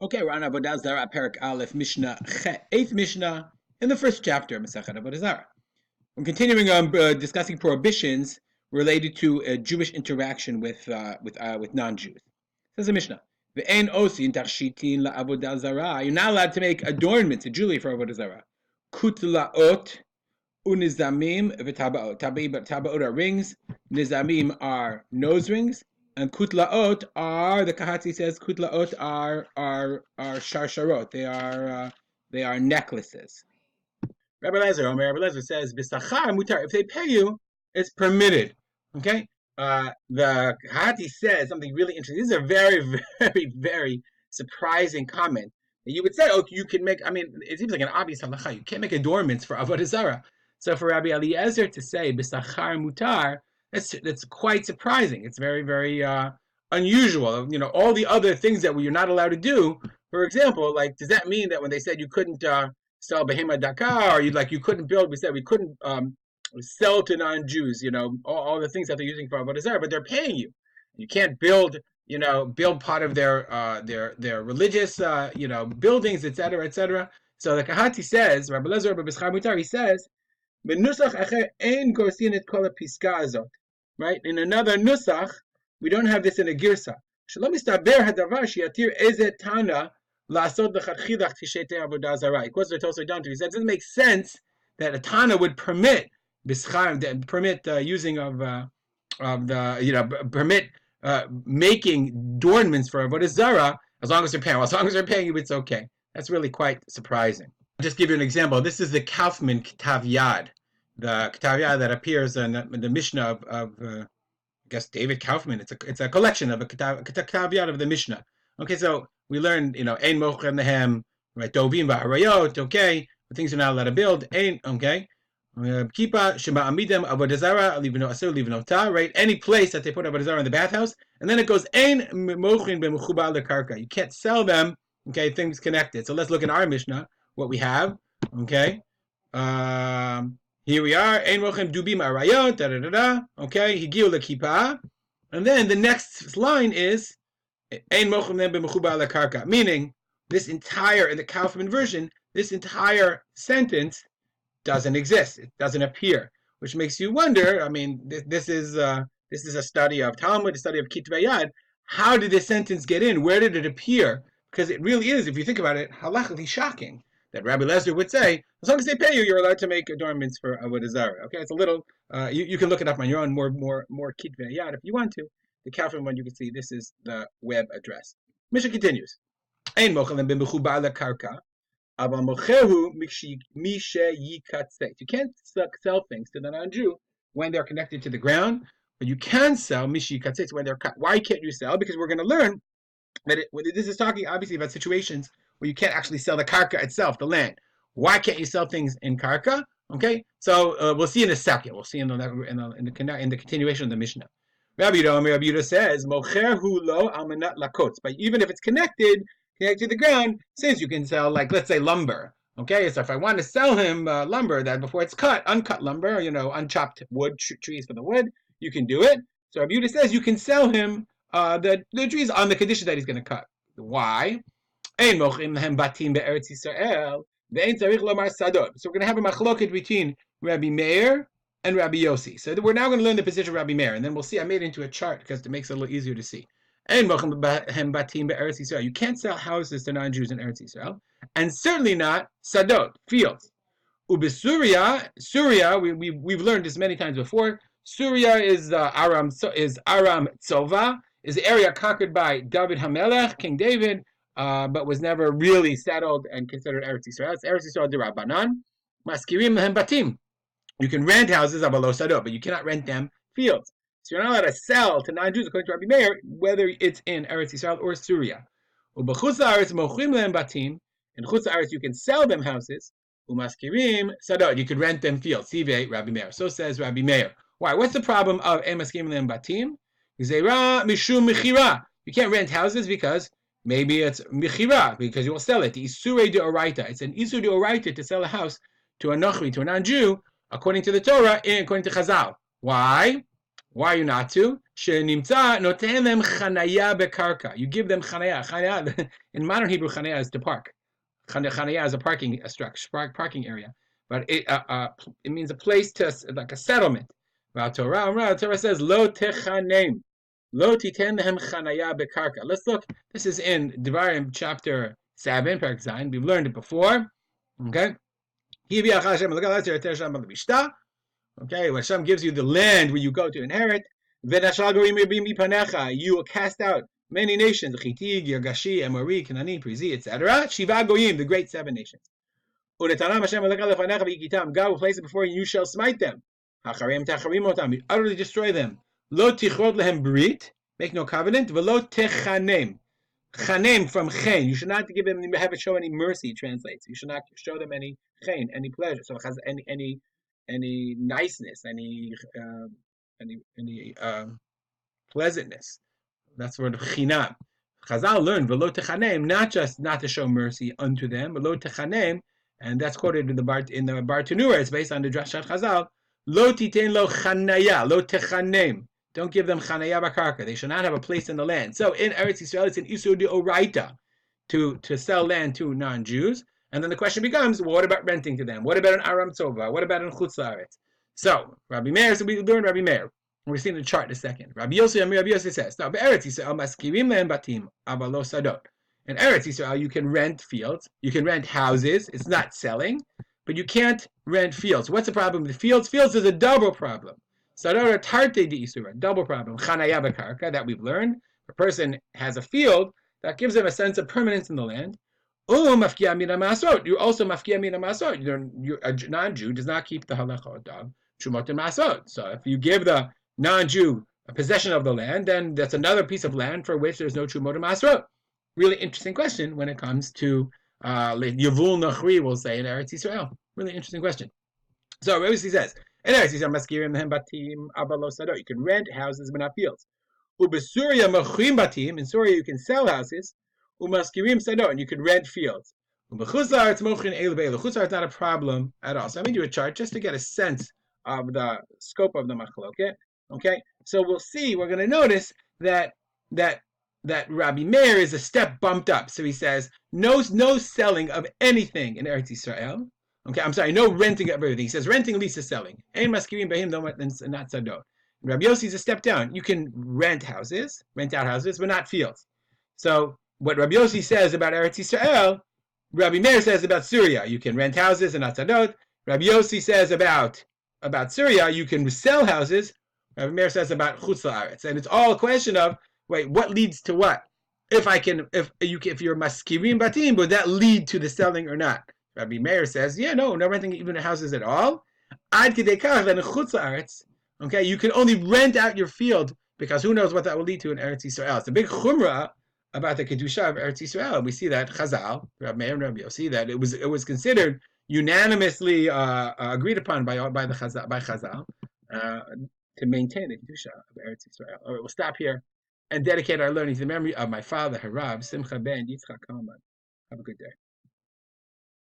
Okay, we're on Avodah Zarah, Perak Aleph, Mishnah, 8th Mishnah, in the first chapter of Masechet Avodah Zarah. We're continuing on discussing prohibitions related to Jewish interaction with non-Jews. Says the Mishnah, "Ve'en osin tarshitin la'avodah zarah." You're not allowed to make adornments, a jewelry for Avodah Zarah. Kutlaot unizamim v'tabaot. Tabaot are rings. Nizamim are nose rings. And kutlaot are, the Kahatzi says, kutlaot are sharsharot. They are necklaces. Rabbi Lezer says, "B'sachar mutar." If they pay you, it's permitted. Okay. The Kahatzi says something really interesting. This is a very, very, very surprising comment. You would say, "Oh, you can make." I mean, it seems like an obvious halacha. You can't make adornments for Avodah Zarah. So for Rabbi Eliezer to say "b'sachar mutar," that's quite surprising. It's very, very unusual. You know, all the other things that you're not allowed to do. For example, like, does that mean that when they said you couldn't sell behema dakar, or you couldn't build? We said we couldn't sell to non-Jews. You know, all the things that they're using for Avodah Zarah, but they're paying you. You can't build. You know, build part of their religious buildings, etc., etc. So the Kahati says, Rabbi Lezer b'Schar Mutar, he says, "Benusach acher ein gorsin et kol hapiska azot." Right? In another nusach, we don't have this in a girsa. Shalom istaber hadavar shiatir ezet tana la'asot b'chadchilach tishetei avodah zarah. He quotes the Tosfos down to. He says it doesn't make sense that a tana would permit using of permit making adornments for Avodah Zarah as long as they're paying. Well, as long as they're paying you, it's okay. That's really quite surprising. I'll just give you an example. This is the Kaufman Ketav Yad, the Ketav Yad that appears in the Mishnah of I guess David Kaufman. It's a collection of a Ketav Yad of the Mishnah. Okay, so we learned, Ein Mocher Nehem, right? Dovim v'Harayot, okay, the things you're not allowed to build. Ein, okay. Kipa Shema Amidem Avodah Zarah Livno Aser Livno Ta, right? Any place that they put Avodah Zarah in the bathhouse, and then it goes Ein Mochin B'Mechuba Lekarka. You can't sell them. Okay, things connected. So let's look in our Mishnah what we have. Okay, here we are. Ein Mochin Dubim Arayot. Da da da da. Okay, Higiu LeKipa, and then the next line is Ein Mochin B'Mechuba Lekarka, meaning this entire, in the Kaufman version, this entire sentence doesn't exist. It doesn't appear, which makes you wonder. I mean, this is a study of Talmud, a study of Kitvei Yad. How did this sentence get in? Where did it appear? Because it really is, if you think about it, halachically shocking that Rabbi Lezer would say, as long as they pay you, you're allowed to make adornments for Avodah Zarah. Okay, it's a little. You can look it up on your own, more Kitvei Yad if you want to. The Kaufman one, you can see this is the web address. Mishnah continues. Ein mochalim b'mechubar lekarka. You can't sell things to the non-Jew when they're connected to the ground, but you can sell mishikatzet when they're cut. Why can't you sell? Because we're going to learn that this is talking obviously about situations where you can't actually sell the karka itself, the land. Why can't you sell things in karka? Okay, so we'll see in a second. We'll see in the continuation of the Mishnah. Rabbi Yehuda says, "Mocherhu lo almanat lakotz." But even if it's connected to the ground, since you can sell, like, let's say, lumber. Okay, so if I want to sell him lumber that before it's cut, uncut lumber, unchopped wood, trees for the wood, you can do it. So Rabbi Yehuda says you can sell him the trees on the condition that he's going to cut. Why? So we're going to have a machloket between Rabbi Meir and Rabbi Yossi. So we're now going to learn the position of Rabbi Meir, and then we'll see. I made it into a chart because it makes it a little easier to see. You can't sell houses to non-Jews in Eretz Yisrael, and certainly not sadot, fields. Syria, we've learned this many times before. Syria is Aram Tzova, is the area conquered by David Hamelech, King David, but was never really settled and considered Eretz Yisrael. It's Eretz Yisrael d'Rabbanan. Maskirim lehem batim. You can rent houses abalo sadot, but you cannot rent them fields. So you're not allowed to sell to non-Jews, according to Rabbi Meir, whether it's in Eretz Yisrael or Syria. In Chutz La'aretz you can sell them houses. Umaskirim sadot, you can rent them fields. Sivei Rabbi Meir. So says Rabbi Meir. Why? What's the problem of Emaskirim lehem batim? Gzeira mishum mechira. You can't rent houses because maybe it's mechira, because you will sell it. Isurei deoraita. It's an isur deoraita to sell a house to a nochri, to a non-Jew, according to the Torah and according to Chazal. Why? Why are you not to? שנמצא, נותן להם חניה בקרקע. You give them חניה. חניה, in modern Hebrew, חניה is to park. Chanaya is a parking area, but it means a place to, like a settlement. Torah says lo techanem, lo titen lehem chanaya bekarka. Let's look. This is in Devarim chapter 7, Parak Zayin. We've learned it before. Okay. Okay, when Hashem gives you the land where you go to inherit, you will cast out many nations, Chiti, Girgashi, Amori, Kanani, Perizi, etc. Shiva Goyim, the great 7 nations. God will place it before you, you shall smite them. You utterly destroy them. Lo tichrot lehem brit, make no covenant. Velo techanem. Chanem from chen. You should not give them, show any mercy, translates. You should not show them any chen, any pleasure. So it has any niceness, any pleasantness. That's the word of chinam. Chazal learned velo techanem, not just not to show mercy unto them, velo techanem, and that's quoted in the Bar Tanura. It's based on the Drashat Chazal. Lo titen lo chanaya, lo techanem. Don't give them chanaya bakarka. They should not have a place in the land. So in Eretz Yisrael, it's an isur deoraita to sell land to non-Jews. And then the question becomes, well, what about renting to them? What about an Aram Tzova? What about an Chutz La'aretz? So Rabbi Meir, so we learn Rabbi Meir. We're seeing the chart in a second. Rabbi Yossi says, now, Eretz Yisrael maskirim lehem batim, aber lo sadot. In Eretz Yisrael, you can rent fields, you can rent houses. It's not selling, but you can't rent fields. What's the problem with the fields? Fields is a double problem. Sadot are tarte de isura, double problem. Chanaya b'karka, that we've learned. If a person has a field, that gives him a sense of permanence in the land. You're also mafkia mina masot. A non-Jew does not keep the halachot of Shumot and Masot. So if you give the non-Jew a possession of the land, then that's another piece of land for which there's no Shumot and Masot. Really interesting question when it comes to Yavul Nachri, we'll say, in Eretz Yisrael. Really interesting question. So Rabbi says, in Eretz Yisrael, maskirim lehem batim abalo sadot. You can rent houses but not fields. Ubesuria machrim batim. In Syria, you can sell houses. Umaskirim sadot, and you can rent fields. Ubechuzar it's mochin el be'el. Chuzar is not a problem at all. So I'm going to do a chart just to get a sense of the scope of the machloket. Okay, so we'll see. We're going to notice that Rabbi Meir is a step bumped up. So he says no selling of anything in Eretz Yisrael. Okay, I'm sorry, no renting of everything. He says renting leads to selling. Ein maskirim behim, not sadot. Rabbi Yossi is a step down. You can rent out houses, but not fields. So what Rabbi Yossi says about Eretz Yisrael, Rabbi Meir says about Syria. You can rent houses and not sadot. Rabbi Yossi says about Syria, you can sell houses. Rabbi Meir says about Chutz La'aretz. And it's all a question of, wait, what leads to what? If you're maskirim batim, would that lead to the selling or not? Rabbi Meir says, yeah, no renting even houses at all. Ad kedei kach, then Chutz La'aretz. Okay, you can only rent out your field because who knows what that will lead to in Eretz Yisrael. It's a big chumrah about the kedusha of Eretz Yisrael. We see that Chazal, Rabbi Meir and Rabbi Yossi, that it was considered unanimously agreed upon by Chazal to maintain the kedusha of Eretz Yisrael. All right, we'll stop here and dedicate our learning to the memory of my father, Harav Simcha ben Yitzchak Kalman. Have a good day.